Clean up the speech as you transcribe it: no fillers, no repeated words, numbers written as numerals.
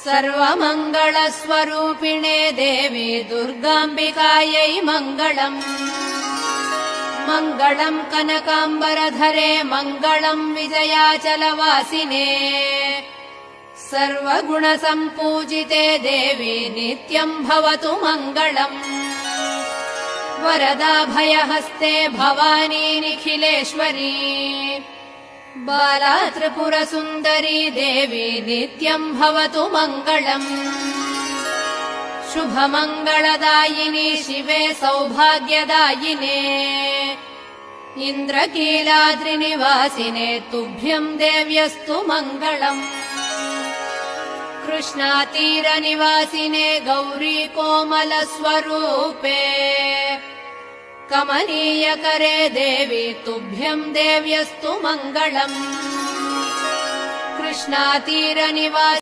सर्वमङ्गलस्वरूपिणे देवी दुर्गाम्बिकायै मङ्गलम्। मङ्गलम् कनकाम्बरधरे मङ्गलम् विजयाचलवासिने। सर्वगुणसम्पूजिते देवी नित्यम् भवतु मङ्गलम्। वरदाभयहस्ते भवानी निखिलेश्वरी। बाला त्रिपुरसुन्दरी देवी नित्यम् भवतु मङ्गलम्। शुभमङ्गलदायिनी शिवे सौभाग्यदायिने। इन्द्रकीलाद्रिनिवासिने तुभ्यम् देव्यस्तु मङ्गलम्। कृष्णातीरनिवासिने गौरी कोमलस्वरूपे। कमनीयकरे देवी तुभ्यम् देव्यस्तु मङ्गलम्। कृष्णातीरनिवासिने